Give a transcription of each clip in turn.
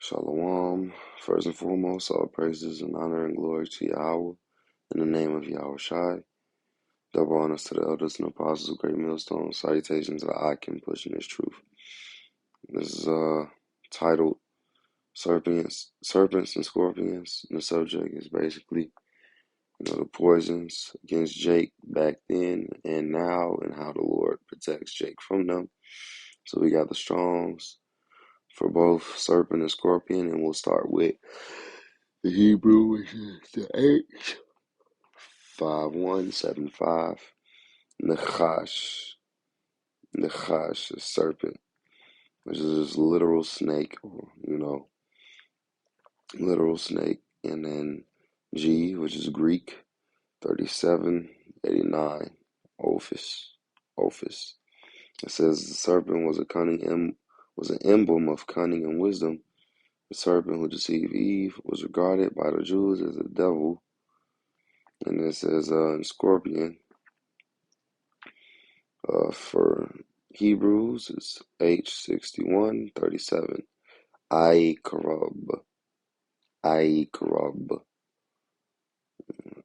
Shalom. First and foremost, all praises and honor and glory to Yahweh in the name of Yahweh Shai. Double honors to the elders and apostles of Great Millstone. Salutations to Akim pushing this truth. This is titled Serpents and Scorpions. And the subject is basically, the poisons against Jake back then and now, and how the Lord protects Jake from them. So we got the Strongs for both serpent and scorpion, and we'll start with the Hebrew, which is the H5175. Nechash, a serpent, which is just literal snake, or literal snake, and then G, which is Greek, 3789, Ophis. It says the serpent was an emblem of cunning and wisdom. The serpent who deceived Eve was regarded by the Jews as a devil. And it says in Scorpion, for Hebrews, it's H6137. Ikarab.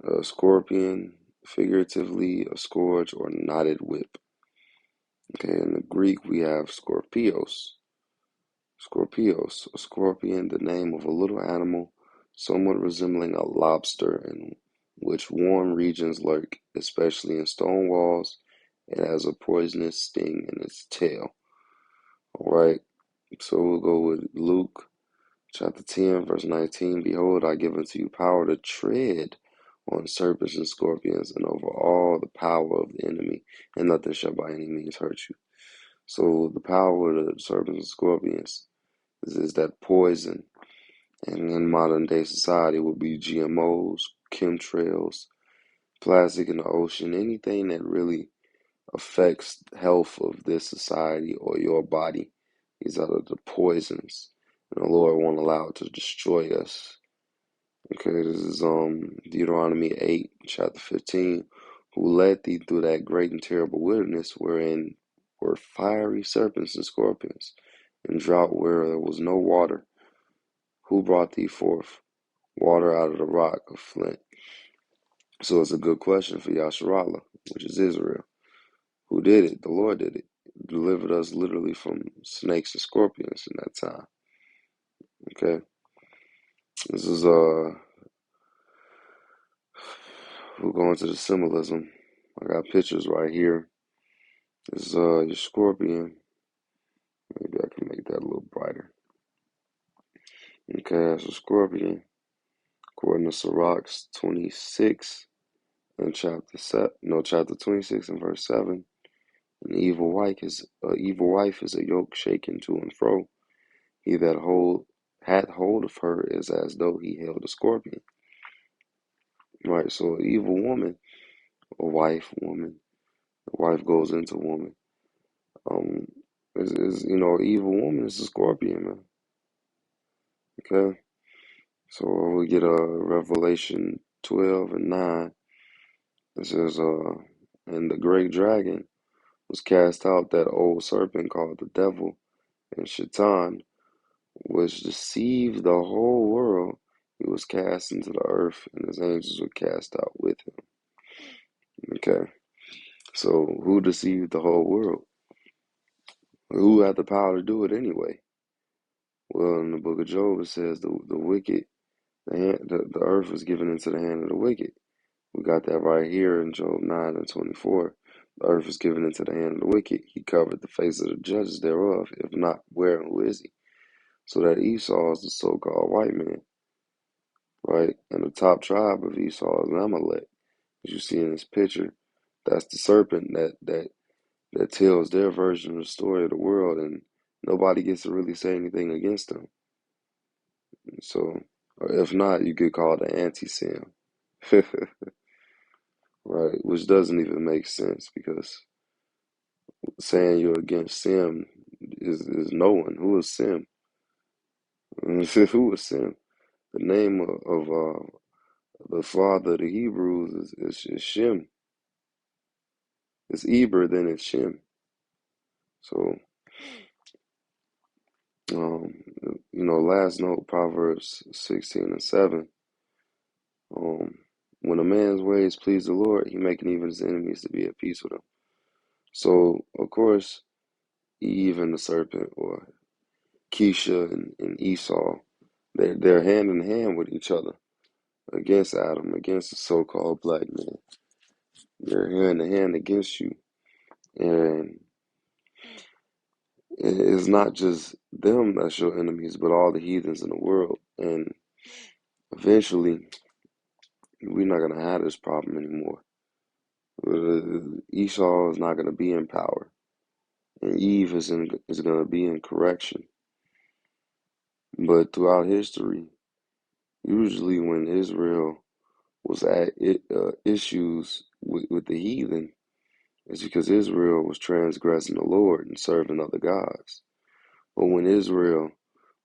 A scorpion, figuratively a scourge or knotted whip. Okay, in the Greek we have Scorpios, a scorpion, the name of a little animal somewhat resembling a lobster in which warm regions lurk, especially in stone walls. It has a poisonous sting in its tail. Alright, so we'll go with Luke chapter 10, verse 19. Behold, I give unto you power to tread on serpents and scorpions and over all the power of the enemy, and nothing shall by any means hurt you. So the power of the serpents and scorpions is that poison. And in modern day society would be GMOs, chemtrails, plastic in the ocean, anything that really affects the health of this society or your body. These are the poisons. And the Lord won't allow it to destroy us. Okay, this is Deuteronomy 8, chapter 15. Who led thee through that great and terrible wilderness wherein were fiery serpents and scorpions, and drought where there was no water. Who brought thee forth water out of the rock of flint? So it's a good question for Yasharallah, which is Israel. Who did it? The Lord did it. Delivered us literally from snakes and scorpions in that time. Okay. This is we'll go into the symbolism. I got pictures right here. This is your scorpion. Maybe I can make that a little brighter. Okay, that's a scorpion. According to Sirach 26 and chapter 26 and verse 7. An evil wife is a yoke shaken to and fro. He that hath hold of her is as though he held a scorpion. Right, so an evil woman, a wife goes into woman. Is an evil woman is a scorpion, man. Okay, so we get Revelation 12 and 9. It says, and the great dragon was cast out, that old serpent called the devil and Shaitan, which deceived the whole world. He was cast into the earth, and his angels were cast out with him. Okay, so who deceived the whole world? Who had the power to do it anyway? Well, in the book of Job, it says the wicked, the earth was given into the hand of the wicked. We got that right here in Job 9 and 24. The earth was given into the hand of the wicked. He covered the face of the judges thereof. If not, where and who is he? So that Esau is the so-called white man, right? And the top tribe of Esau is Amalek. As you see in this picture, that's the serpent that tells their version of the story of the world, and nobody gets to really say anything against them. So, or if not, you could call it an anti-Sem. Right, which doesn't even make sense, because saying you're against Sem is no one. Who is Sem? Who is Sem? The name of the father of the Hebrews is Shem. It's Eber, then it's Shem. So, last note, Proverbs 16:7. Um, when a man's ways please the Lord, he making even his enemies to be at peace with him. So, of course, Eve and the serpent, or Keisha and Esau, they're hand in hand with each other against Adam, against the so-called black man. They're hand in hand against you. And it's not just them that's your enemies, but all the heathens in the world. And eventually, we're not going to have this problem anymore. Esau is not going to be in power, and Eve is going to be in correction. But throughout history, usually when Israel was at issues with the heathen, it's because Israel was transgressing the Lord and serving other gods. But when Israel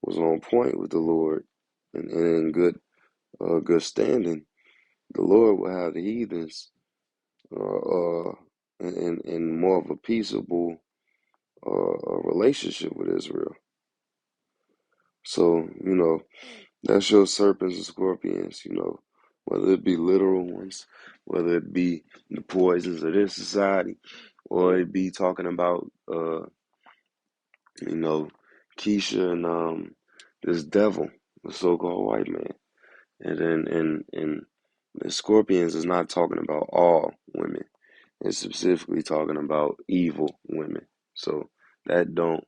was on point with the Lord and in good standing, the Lord will have the heathens in more of a peaceable relationship with Israel. So, that's your serpents and scorpions, whether it be literal ones, whether it be the poisons of this society, or it be talking about, you know, Keisha and this devil, the so-called white man. And the scorpions is not talking about all women. It's specifically talking about evil women. So that don't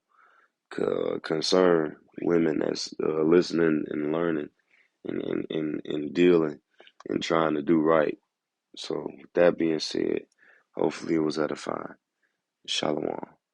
concern women that's listening and learning and dealing and trying to do right. So with that being said, hopefully it was edifying. Shalom.